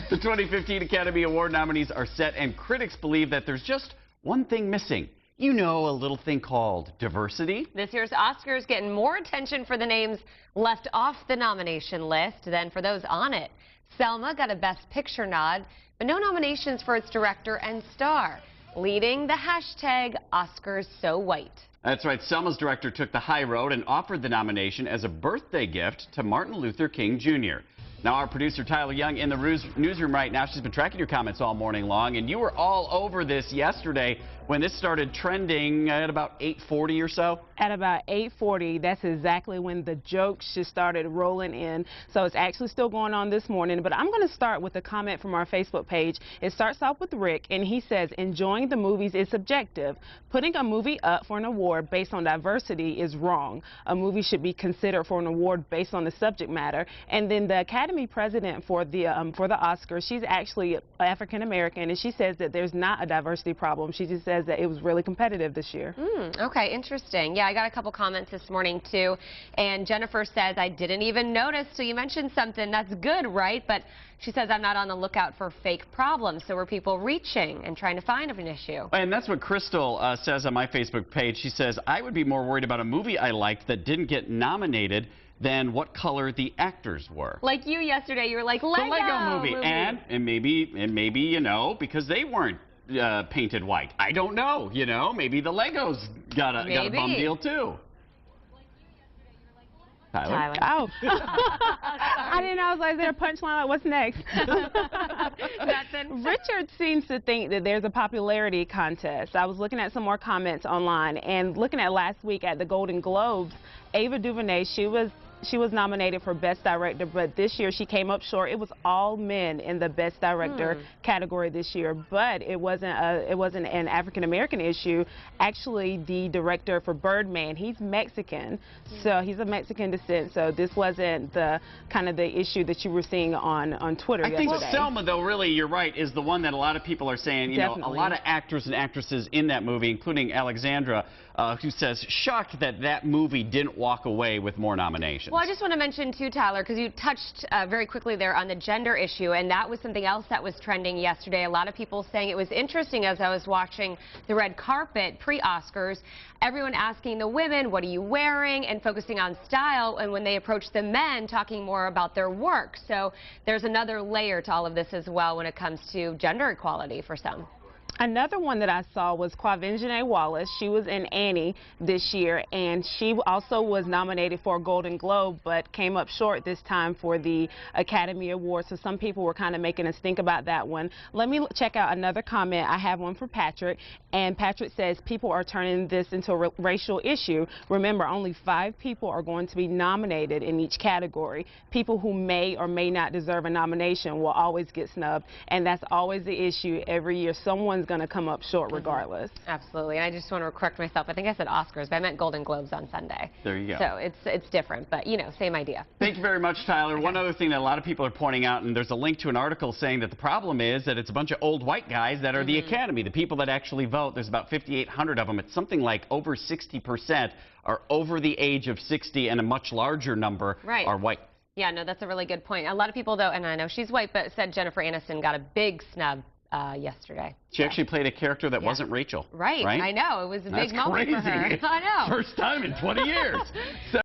The 2015 Academy Award nominees are set, and critics believe that there's just one thing missing. You know, a little thing called diversity. This year's Oscars getting more attention for the names left off the nomination list than for those on it. Selma got a Best Picture nod, but no nominations for its director and star, leading the hashtag #OscarsSoWhite. That's right. Selma's director took the high road and offered the nomination as a birthday gift to Martin Luther King Jr. Now, our producer Tyler Young in the newsroom right now. She's been tracking your comments all morning long, and you were all over this yesterday when this started trending at about 8:40 or so. At about 8:40, that's exactly when the jokes just started rolling in. So it's actually still going on this morning, but I'm going to start with a comment from our Facebook page. It starts off with Rick, and he says, enjoying the movies is subjective. Putting a movie up for an award based on diversity is wrong. A movie should be considered for an award based on the subject matter. And then the Academy president for the Oscars, she's actually African American, and she says that there's not a diversity problem. She just says that it was really competitive this year. Okay, interesting. Yeah, I got a couple comments this morning too, and Jennifer says, I didn't even notice, so you mentioned something. That's good, right? But she says, I'm not on the lookout for fake problems. So were people reaching and trying to find an issue? And that's what Crystal says on my Facebook page. She says, I would be more worried about a movie I liked that didn't get nominated than what color the actors were. Like you yesterday, you were like, Lego, the Lego movie. And maybe, you know, because they weren't painted white. I don't know, you know, maybe the Legos got a bum deal too. Tyler? Oh. I didn't know. I was like, is there a punchline? Like, what's next? Nothing. Richard seems to think that there's a popularity contest. I was looking at some more comments online and looking at last week at the Golden Globes. Ava DuVernay, she was nominated for Best Director, but this year she came up short. It was all men in the Best Director category this year, but it wasn't an African American issue. Actually, the director for Birdman, he's Mexican, so he's of Mexican descent. So this wasn't the kind of the issue that you were seeing on Twitter yesterday. I think Selma, though, really, you're right, is the one that a lot of people are saying. You know, a lot of actors and actresses in that movie, including Alexandra, who says shocked that that movie didn't walk away with more nominations. Well, I just want to mention, too, Tyler, because you touched very quickly there on the gender issue, and that was something else that was trending yesterday. A lot of people saying it was interesting as I was watching the red carpet pre-Oscars, everyone asking the women, what are you wearing, and focusing on style, and when they approached the men, talking more about their work. So there's another layer to all of this as well when it comes to gender equality for some. Another one that I saw was Quvenzhané Wallis. She was in Annie this year, and she also was nominated for a Golden Globe, but came up short this time for the Academy Award. So some people were kind of making us think about that one. Let me check out another comment. I have one for Patrick, and Patrick says people are turning this into a racial issue. Remember, only 5 people are going to be nominated in each category. People who may or may not deserve a nomination will always get snubbed, and that's always the issue every year. Someone's going to come up short regardless. Absolutely. And I just want to correct myself. I think I said Oscars, but I meant Golden Globes on Sunday. There you go. So it's different, but you know, same idea. Thank you very much, Tyler. One other thing that a lot of people are pointing out, and there's a link to an article saying that the problem is that it's a bunch of old white guys that are the Academy, the people that actually vote. There's about 5,800 of them. It's something like over 60% are over the age of 60, and a much larger number are white. Yeah, no, that's a really good point. A lot of people, though, and I know she's white, but said Jennifer Aniston got a big snub yesterday. She actually played a character that wasn't Rachel. Right. I know. It was a big moment for her. That's crazy. I know. First time in 20 years.